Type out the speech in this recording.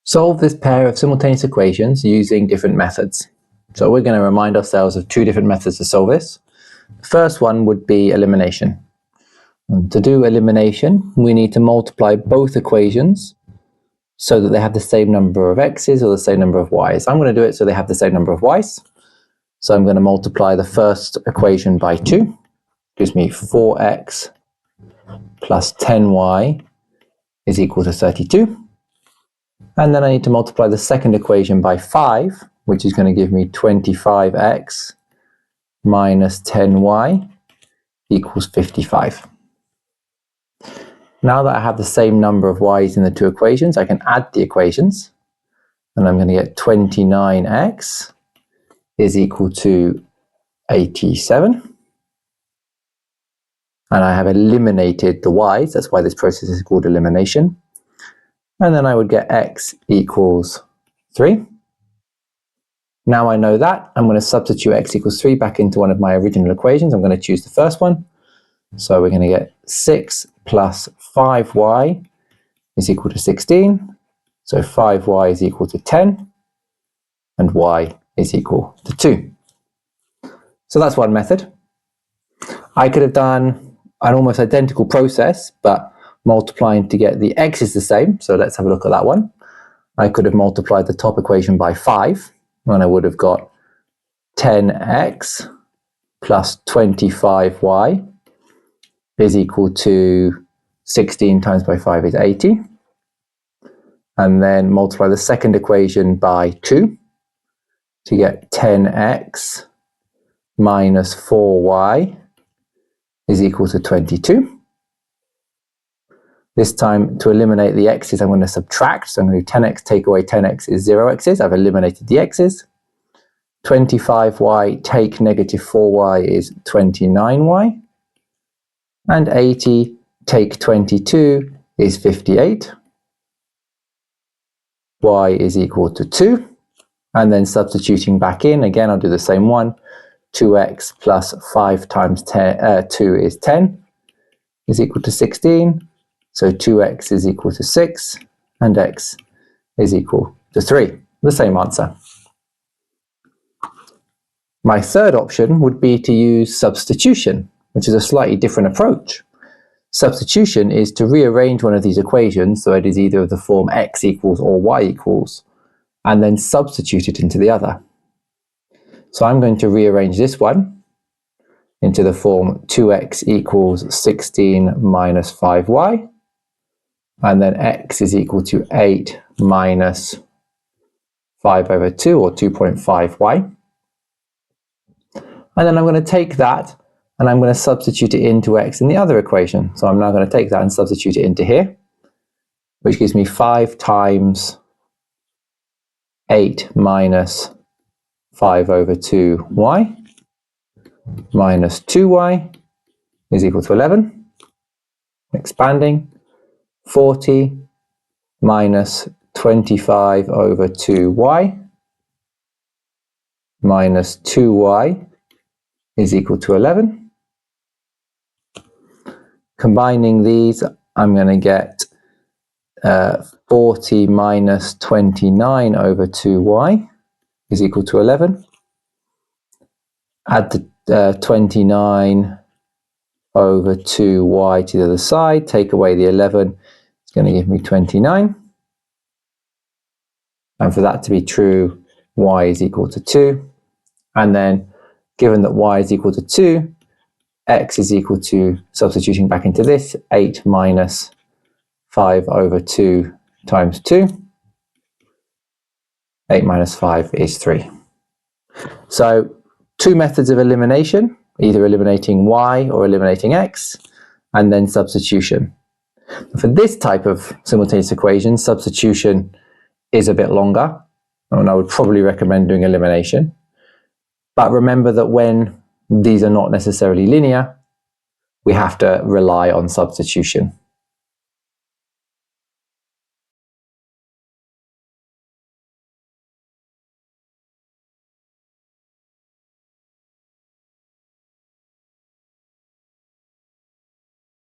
Solve this pair of simultaneous equations using different methods. So we're going to remind ourselves of two different methods to solve this. The first one would be elimination. And to do elimination, we need to multiply both equations so that they have the same number of x's or the same number of y's. I'm going to do it so they have the same number of y's. So I'm going to multiply the first equation by 2. Gives me 4x plus 10y is equal to 32. And then I need to multiply the second equation by 5, which is going to give me 25x minus 10y equals 55. Now that I have the same number of y's in the two equations, I can add the equations. And I'm going to get 29x is equal to 87. And I have eliminated the y's. That's why this process is called elimination. And then I would get x equals 3. Now I know that, I'm going to substitute x equals 3 back into one of my original equations. I'm going to choose the first one. So we're going to get 6 plus 5y is equal to 16. So 5y is equal to 10. And y is equal to 2. So that's one method. I could have done an almost identical process, but multiplying to get the x is the same. So let's have a look at that one. I could have multiplied the top equation by 5, and I would have got 10x plus 25y is equal to 16 times by 5 is 80. And then multiply the second equation by 2 to get 10x minus 4y is equal to 22. This time, to eliminate the x's, I'm going to subtract. So I'm going to do 10x take away 10x is 0 x's. I've eliminated the x's. 25y take negative 4y is 29y. And 80 take 22 is 58. Y is equal to 2. And then substituting back in, again, I'll do the same one. 2x plus 5 times 2 is 10 is equal to 16. So 2x is equal to 6, and x is equal to 3. The same answer. My third option would be to use substitution, which is a slightly different approach. Substitution is to rearrange one of these equations so it is either of the form x equals or y equals, and then substitute it into the other. So I'm going to rearrange this one into the form 2x equals 16 minus 5y. And then x is equal to 8 minus 5 over 2, or 2.5y. And then I'm going to take that and I'm going to substitute it into x in the other equation. So I'm now going to take that and substitute it into here, which gives me 5 times 8 minus 5 over 2y minus 2y is equal to 11. Expanding. 40 minus 25 over 2y minus 2y is equal to 11. Combining these, I'm going to get 40 minus 29 over 2y is equal to 11. Add the 29 over 2y to the other side, take away the 11, it's going to give me 29. And for that to be true, y is equal to 2. And then, given that y is equal to 2, x is equal to, substituting back into this, 8 minus 5 over 2 times 2. 8 minus 5 is 3. So, two methods of elimination. Either eliminating y or eliminating x, and then substitution. For this type of simultaneous equation, substitution is a bit longer, and I would probably recommend doing elimination. But remember that when these are not necessarily linear, we have to rely on substitution.